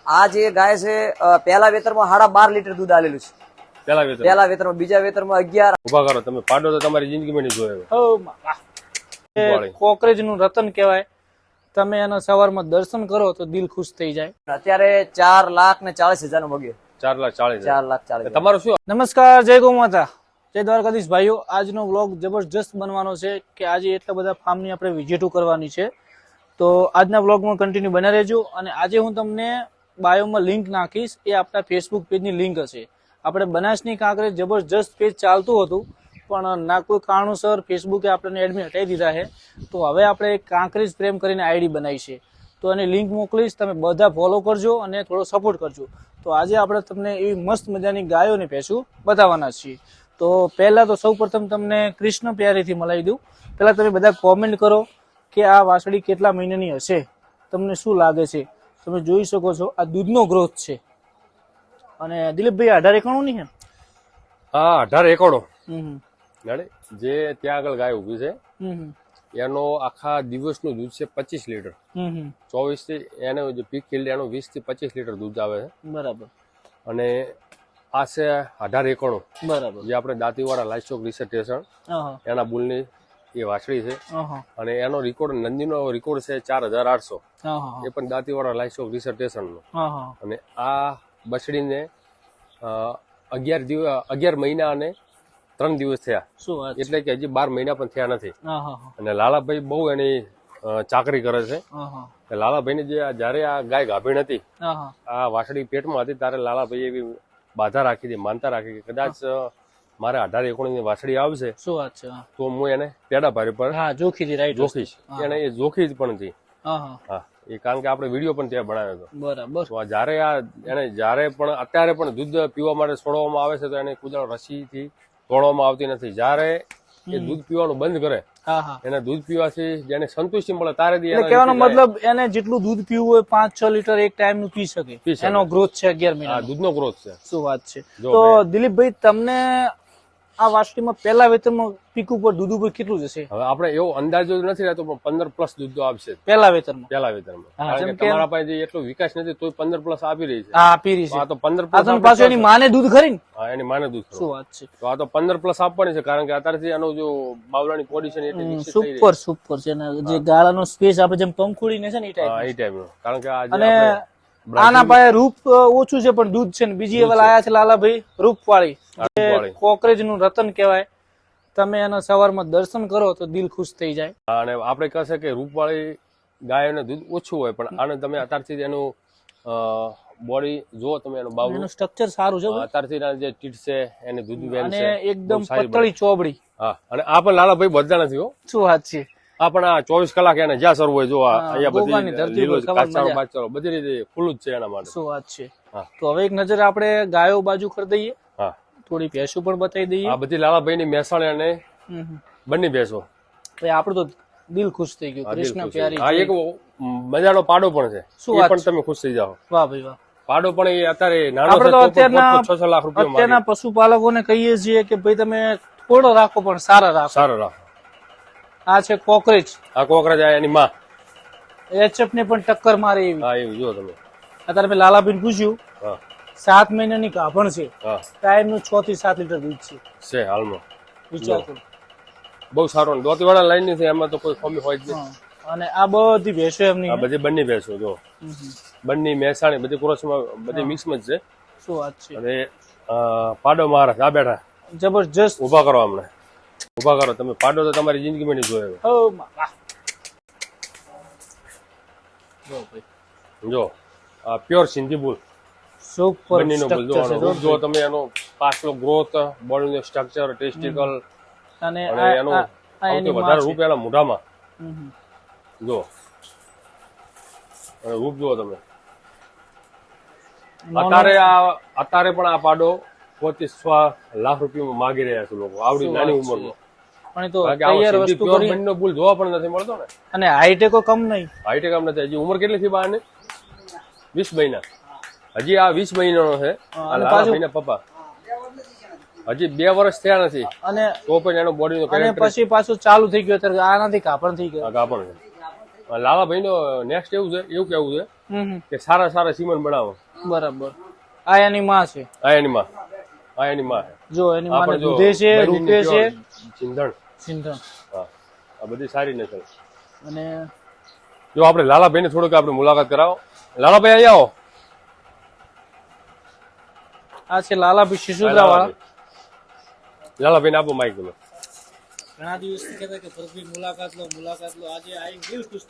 આ જે ગાય છે પહેલા વેતરમાં 12.5 લીટર દૂધ આલેલું છે. પહેલા વેતરમાં, બીજા વેતરમાં 11. ઉભા કરો તમે, પાડો તો તમારી જિંદગીમાં નહીં જોયો. કોકરેજ નું રતન કહેવાય. તમે એના સવારમાં દર્શન કરો તો દિલ ખુશ થઈ જાય. અત્યારે 4,40,000 નો મગ્યો. 4,40,000. 4,40,000. તમારું શું? નમસ્કાર, જય ગૌ માતા, જય દ્વારકાધીશ ભાઈઓ. આજનો વ્લોગ જબરજસ્ત બનવાનો છે કે આજે એટલા બધા ફાર્મની આપણે વિઝિટો કરવાની છે. તો આજના વ્લોગમાં કન્ટિન્યુ બના રહેજો. અને આજે હું તમને બાયોમાં લિંક નાખીશ, એ આપણા ફેસબુક પેજની લિંક હશે. આપણે બનાસની કાંકરે જબરજસ્ત પેજ ચાલતું હતું, પણ ના કોઈ કારણોસર ફેસબુકે આપણને એડમિન હટાવી દીધા છે. તો હવે આપણે કાંકરેજ પ્રેમ કરીને આઈડી બનાવી છે, તો એની લિંક મોકલીશ, તમે બધા ફોલો કરજો અને થોડો સપોર્ટ કરજો. તો આજે આપણે તમને એવી મસ્ત મજાની ગાયોને ભેંસું બતાવવાના છીએ. તો પહેલા તો સૌ પ્રથમ તમને કૃષ્ણ પ્યારીથી મલાવી દઉં. પહેલા તમે બધા કોમેન્ટ કરો કે આ વાસળી કેટલા મહિનાની હશે, તમને શું લાગે છે. તમે જોઈ શકો છો આ દૂધનો ગ્રોથ છે. અને દિલીપભાઈ 1891 ની છે? હા, 1891. જે ત્યાં આગળ ગાય ઉભી છે એનો આખા દિવસનું દૂધ છે 25 લીટર. 24 થી એને જે પીક ખીલ એનો 20 થી 25 લીટર દૂધ આવે છે. બરાબર. અને આ છે 1891. બરાબર. જે આપણે દાંતીવાડા લાઇસ્ટોક રિસર્ચ સ્ટેશન એના બુલની એ વાછડી છે. અને એનો રેકોર્ડ નંદીનો રેકોર્ડ છે 4,800. એ પણ દાંતીવાડા લાઇસ્ટોક રિસર્ચ સ્ટેશનનો. અને આ બછડીને 11 મહિના અને 3 દિવસ થયા, એટલે કે હજી 12 મહિના પણ થયા નથી. અને લાલાભાઈ બહુ એની ચાકરી કરે છે. લાલાભાઈ ને જે જયારે આ ગાય ગાભીણ હતી, આ વાછડી પેટમાં હતી, ત્યારે લાલાભાઈ એવી બાધા રાખી હતી, માનતા રાખી કે કદાચ મારે 1891 ની વાછડી આવશે તો હું એને પેડા ભારી પર જોખીશ. એને એ જોખી જ પણ હતી. હા, એ કારણ કે આપણે વિડીયો પણ ત્યાં બનાવ્યો હતો. બરાબર. તો જયારે એને જયારે પણ અત્યારે પણ દૂધ પીવા માટે છોડવામાં આવે છે તો એને કુદરત રસીથી તોડવામાં આવતી નથી. જયારે એ દૂધ પીવાનું બંધ કરે, એને દૂધ પીવાથી જેને સંતુષ્ટિ મળે તારે કહેવાનો મતલબ એને જેટલું દૂધ પીવું હોય 5-6 લીટર એક ટાઈમ નું પી શકે. એનો ગ્રોથ છે 11 મહિના. દૂધનો ગ્રોથ છે. શું વાત છે. તો દિલીપભાઈ, તમને આ વાસળીમાં પહેલા વેતનમાં પીક ઉપર દૂધ ઉપર કેટલું જશે? હવે આપણે એવો અંદાજો નથી રહેતો, પણ 15+ દૂધ તો આપશે પહેલા વેતરમાં. કારણ કે તમારા પાસે એટલો વિકાસ નથી તોય 15+ આપી રહી છે. આપી રહી છે. આ તો 15+ પાછું એની માને દૂધ ખરી ને? હા, એની માને દૂધ. શું વાત છે. તો આ તો 15+ આપવાની છે, કારણ કે અત્યારથી એનો જો બાવલાની પોઝિશન એટલી સુપર છે. જે ગાળાનો સ્પેસ આપણે જેમ પંખુડીને છે ને એ ટાઈપનો. કારણ કે અને આના પાસે રૂપ ઓછું છે પણ દૂધ છે ને. બીજી એવા આયા છે લાલાભાઈ રૂપવાળી, કોકરેજ નું રતન કહેવાય. તમે એના સવારમાં દર્શન કરો તો દિલ ખુશ થઈ જાય. અને આપણે કહેશે કે રૂપવાળી ગાયોને દૂધ ઓછું હોય, પણ આને તમે અત્યારથી એનું બોડી જો તમે એનું બાવલું સ્ટ્રક્ચર સારું છે. અત્યારથી જે ટીટ છે એની દૂધ વેન છે, એકદમ પતળી ચોબડી. હા, અને આ પણ લાલાભાઈ બધા નથી હો. શું વાત છે. આ પણ આ 24 કલાક એને જ્યાં સરવું હોય જો અહીંયા બધી કાચરો બાચરો બધી રીતે ખુલ્લું જ છે એના માટે. શું વાત છે. તો હવે એક નજર આપણે ગાયો બાજુ કરી દઈએ. હા, થોડી ભેંસો પણ બતાવી દઈએ. આ બધી લાલાભાઈ ની મહેસાણી અને બંને ભેંસો. આપડે તો દિલ ખુશ થઈ ગયું. કૃષ્ણ પ્યારી. આ એક મજાનો પાડો પણ છે, એ પણ તમે ખુશ થઈ જાઓ. વાહ ભાઈ વાહ. પાડો પણ એ અત્યારે નાનો છે, 6 લાખ રૂપિયા. અત્યારના પશુપાલકોને કહીએ છીએ કે ભાઈ તમે થોડો રાખો પણ સારા રાખો. આ છે કોકરેજ. આ કોકરેજ એની માં એચએફ ને પણ ટક્કર મારે એવી. હા, એવું જો તમે. અત્યારે મેં લાલાભાઈ પૂછ્યું, 7 મહિનાની ગાભણ છે, ટાઈમ નું 6 થી 7 લીટર દૂધ છે હાલમાં. વિચાર કરો. બહુ સારો. દોતીવાડા લાઈન ની છે, એમાં તો કોઈ ખોમી હોય જ નહીં. અને આ બધી ભેંસો એમની, આ બધી બંને ભેંસો જો, બંને મહેસાણી બધી ક્રોસમાં બધી મિક્સમાં જ છે. શું વાત છે. અને પાડો મહારાજ આ બેઠા જબરજસ્ત. ઉભા કરો અમને, ઉભા કરો તમે. પાડો તો તમારી જિંદગીમાં નહીં જોયો. જો આ પ્યોર સિંધી બુલ. સુપર. જો તમે એનો પાછલો ગ્રોથ, બોડીનું સ્ટ્રક્ચર, ટેસ્ટિકલ અને એનો સૌથી વધારે રૂપ એના મોઢામાં જો. રૂપ જુઓ તમે. અત્યારે પણ આ પાડો 25 લાખ રૂપિયા માગી રહ્યા છે લોકો આવડી નાની ઉંમરમાં. પણ તો તૈયાર વસ્તુ પ્યોર બંનેનો બુલ જોવા પણ નથી મળતો ને. અને હાઈટેકો કમ નહીં. હાઈટેક કમ નથી. હજી ઉંમર કેટલી થી બહાર ને? 20 મહિના. હજી આ 20 મહિનાનો છે. આ લાલાભાઈના પપ્પા હજી 2 વર્ષ થયા નથી. અને તો પણ એનો બોડીનો અને પછી પાછું ચાલુ થઈ ગયું. અત્યારે આનાથી કાપણ થઈ ગયું. કાપણ છે. લાલાભાઈ નો નેક્સ્ટ એવું કેવું છે કે સારા સીમન બનાવો. બરાબર. આ એની માં છે. આ એની માં જો એની માં દૂધે છે, રૂપે છે, સિંધણ. હા, આ બધી સારી નસલ. અને જો આપણે લાલાભાઈ ને થોડુંક આપણે મુલાકાત કરાવો. લાલાભાઈ અહીંયા આવો. આ છે લાલાભાઈ શિશુદ્રા વાળા. લાલાભાઈ ને આપો માઇક. ઘણા દિવસથી કહેતા કે ભરતભાઈ મુલાકાત લો. આજે આવીને દિલ ખુશ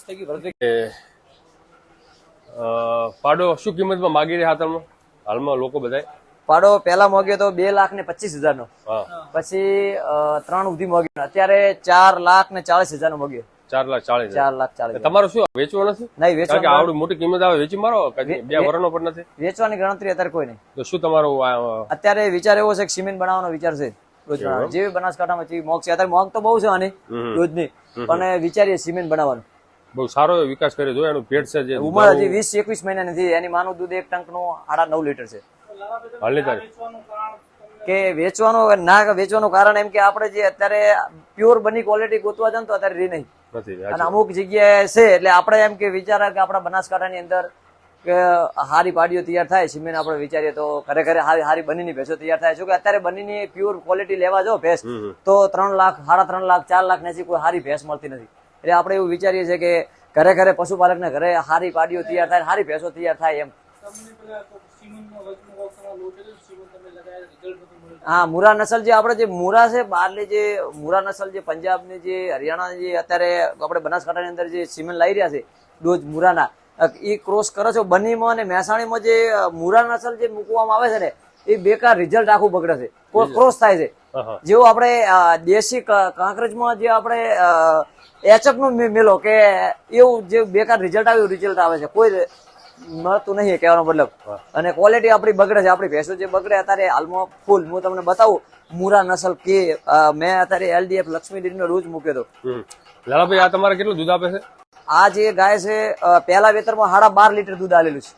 થઈ ગયું. ભરતભાઈ પાડો શું કિંમતમાં માગી રહ્યા હતા હાલમાં લોકો બધા? પાડો પેલા મોગ્યો તો 2,25,000 નો, પછી 3 સુધી મોગ્યો, અત્યારે 4,40,000 નો મોગ્યો. 4,40,000. 4,40,000. તમારો શું વેચવો નથી? નહીં, વેચવાનો. આવડી મોટી કિંમત આવે વેચી મારો. 2 વર્ષનો પણ નથી. વેચવાની ગણતરી અત્યારે કોઈ નહીં. તો શું તમારો અત્યારે વિચાર એવો છે કે સિમેન્ટ બનાવવાનો વિચાર છે. જેવી બનાસકાંઠામાં જેવી મોગ છે, અત્યારે મોગ તો બહુ છે આની રોજની, પણ વિચારીએ સિમેન્ટ બનાવવાનું. બહુ સારો વિકાસ કર્યો જો. એનું પેટ છે જે ઉંમર હજી 20-21 મહિના નથી. એની માનું દૂધ 1 ટંક નું 9.5 લીટર છે. હાલની તારીખ કે વેચવાનું કારણ એમ કે આપણે જે અત્યારે પ્યોર બની ક્વોલિટી ગોતવા જાય તો અત્યારે રહી નહીં નથી. અને અમુક જગ્યાએ છે, એટલે આપણે એમ કે વિચાર કે આપણા બનાસકાંઠાની અંદર કે હારી પાડીઓ તૈયાર થાય સિમેન્ટ આપણે વિચારીએ તો ખરેખર હારી બનીની ભેંસો તૈયાર થાય. જો કે અત્યારે બનીની પ્યોર ક્વોલિટી લેવા જાઓ ભેંસ તો 3 લાખ, 3.5 લાખ, 4 લાખ ને કોઈ હારી ભેંસ મળતી નથી. એટલે આપણે એવું વિચારીએ છીએ કે ઘરે પશુપાલકને ઘરે હારી પાડીઓ તૈયાર થાય, હારી ભેંસો તૈયાર થાય એમ. હા, મુરા નસલ જે આપણે જે મુરા છે બહારની જે મુરા નસલ જે પંજાબની જે હરિયાણા જે અત્યારે આપણે બનાસકાંઠાની અંદર જે સિમેન્ટ લાવી રહ્યા છે ડોઝ મુરાના, એ ક્રોસ કરો છો બનીમાં અને મહેસાણીમાં જે મુરા નસલ જે મૂકવામાં આવે છે ને એ બેકાર રિઝલ્ટ આખું બગડે છે, ક્રોસ થાય છે. જેવું આપણે દેશી કાંકરેજમાં જે આપણે એચએફ નું મેલો કે એવું જે બેકાર રિઝલ્ટ આવે છે, કોઈ મળતું નહીં કહેવાનો મતલબ. અને ક્વોલિટી આપણી બગડે છે. આપણી ભેંસો જે બગડે અત્યારે હાલમાં ફૂલ હું તમને બતાવું મુરા નસલ કે મેં અત્યારે LDF લક્ષ્મી ડેરીનો રોજ મૂક્યો હતો. લાલાભાઈ આ તમારે કેટલું દૂધ આપે છે? આ જે ગાય છે પહેલા વેતરમાં 12.5 લીટર દૂધ આલેલું છે.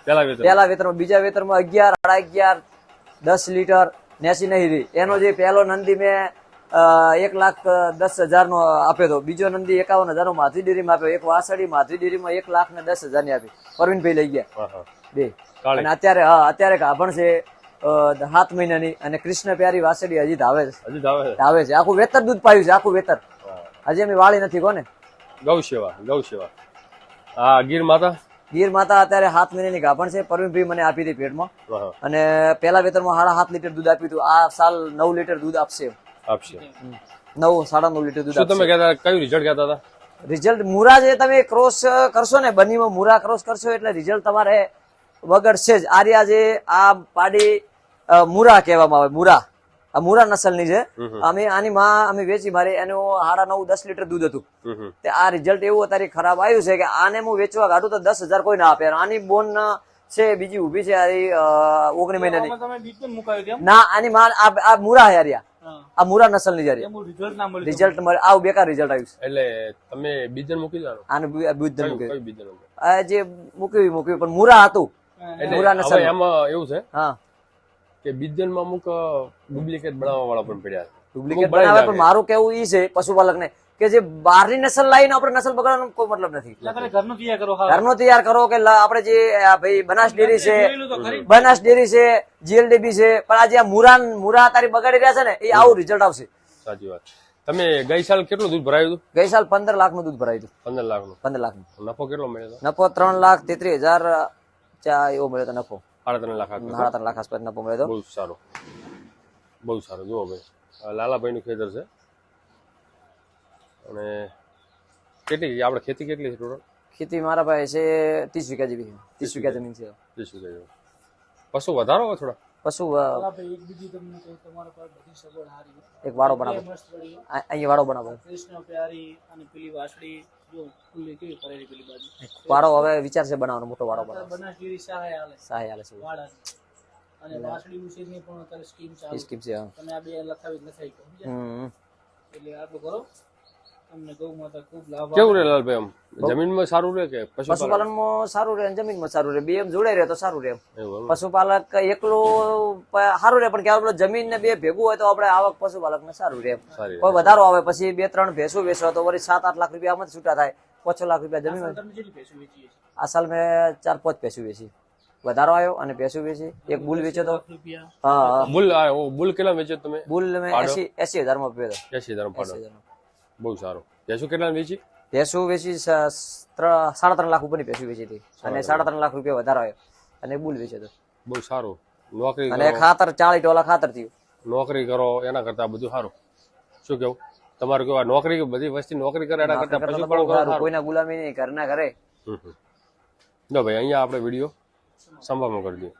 પહેલા વેતરમાં. બીજા વેતરમાં 11, 11.5, 10 લીટર નેસી નહીં રહી. એનો જે પહેલો નંદી મેં 1,10,000 નો આપ્યો હતો. બીજો નંદી 51,000 નો માધવી ડેરીમાં આપ્યો. એક વાસળી માધવી ડેરીમાં 1,10,000 ની આપી. પરવીનભાઈ લઈ ગયા બે. અને અત્યારે ગાભણ છે 7 મહિનાની અને કૃષ્ણ પ્યારી વાસળી હજી ધાવે છે. આખું વેતર દૂધ પાયું છે, આખું વેતર. હજી અમે વાળી નથી કોને. ગૌસેવા. હા, ગીર માતા અત્યારે 7 મહિનાની ગાભણ છે. પરવીનભાઈ મને આપી હતી પેટમાં. અને પેલા વેતરમાં 7.5 લીટર દૂધ આપ્યું હતું. આ સાલ 9 લીટર દૂધ આપશે. 9-9.5 લીટર દૂધ. તમે કહેતા કયું રિઝલ્ટ કહેતા હતા? રિઝલ્ટ મુરા જે તમે ક્રોસ કરશો ને બનીમાં મુરા ક્રોસ કરશો એટલે રિઝલ્ટ તમારે બગડશે જ. આર્યા જે આ પાડી મુરા કહેવામાં આવે. આ મુરા નસલની છે. અમે વેચી મારી એનું 9.5-10 લીટર દૂધ હતું. આ રિઝલ્ટ એવું અત્યારે ખરાબ આવ્યું છે કે આને હું વેચવા કાઢું તો 10,000 કોઈ ના આપે. આની બોન છે બીજી ઉભી છે 19 મહિનાની. ના, આની માં આ મુરા હાર્યા. આ મુરા નસલ ની જરી રિઝલ્ટ મળે. આવું બેકાર રિઝલ્ટ આવ્યું છે. એટલે તમે બીજન મૂકી દો. આને બીજન મૂકી. આ જે મૂક્યું પણ મુરા હતું. મુરા નસલ. એમાં એવું છે હા કે બીજન માં અમુક ડુપ્લિકેટ બનાવવા વાળા પણ પડ્યા છે. ડુપ્લિકેટ બનાવે. પણ મારું કેવું ઈ છે પશુપાલક ને કે જે બહારની નસલ લાવીને આપણે નસલ બગાડવાનો કોઈ મતલબ નથી. ઘરનો તૈયાર કરો કે આપણે જે ભાઈ બનાસ ડેરી છે, GLDB છે, પણ આજે આ મુરા તારી બગાડી રહ્યા છે ને એ આવું રિઝલ્ટ આવશે. સાચી વાત. તમે ગઈ સાલ કેટલું દૂધ ભરાયું હતું? ગઈ સાલ 15 લાખ નું દૂધ ભરાયું હતું. 15 લાખ. નફો કેટલો મળ્યો? નફો 3,33,000 એવો મળ્યો હતો. નફો 3.5 લાખ આસપાસ નફો મળ્યો હતો. બહુ સારો. જુઓ ભાઈ, લાલાભાઈ નું ખેતર છે. અને કેટલી આપણે ખેતી કેટલી છે ટોટલ? ખેતી મારા પાસે છે 30 વીઘા જેવી. 30 વીઘા જમીન છે. 30 વીઘા જેવી. પશુ વધારો થોડા? પશુ એક વાડો બનાવો. અહીંયા વાડો બનાવો. વાડો હવે વિચાર છે બનાવવાનો, મોટો વાડો બનાવવાનો. સહાય આલે છે. અને વાસળીનું છે ને પણ અત્યારે સ્કીમ છે. તમે આ બે લખાવી એટલે આટલું કરો. તમને ગૌ માતા ખૂબ લાભ કેવું રે લાલભાઈ આમ જમીનમાં સારું રે કે પશુપાલન પશુપાલનમાં સારું રહે અને જમીનમાં સારું રહે, બે એમ જોડે રહે તો સારું રહે. એવું એમ? પશુપાલક એકલું સારું રહે, પણ કે આપણે જમીન ને બે ભેગું હોય તો આપણે આવક પશુપાલક ને સારું રહે. સારી કોઈ વધારો આવે પછી 2-3 ભેંસો વેચો તો વળી 7-8 લાખ રૂપિયા આમાં જ છૂટા થાય, 5-6 લાખ રૂપિયા જમીન. તમે કેટલી ભેંસો વેચી છે? આ સાલ મેં 4-5 ભેંસો વેચી, વધારો આવ્યો અને ભેંસો વેચી. એક બુલ વેચ્યો તો, રૂપિયા હા બુલ કેટલા વેચે તમે? બુલ મેં 80,000 માં વેચ્યો. 80,000 પાડો. બહુ સારું. ભેંસો કેટલા વેચી? ભેંસો વેચી 3.5 લાખ ઉપરની ભેંસો વેચી હતી અને 3.5 લાખ રૂપિયા વધારો આવ્યો અને બુલ વેચ્યો હતો. બહુ સારું. નોકરી અને ખાતર 40 ટોલા ખાતર થયું. નોકરી કરો એના કરતા બધું સારું. શું કેવું તમારું? કેવા નોકરી બધી વસ્તી નોકરી કરે એના કરતા પશુપાલન કરો સારું. કોઈના ગુલામી નહીં, ઘરના ઘરે. જો ભાઈ અહીંયા આપણે વિડીયો સંભાળમાં કરી દઈએ.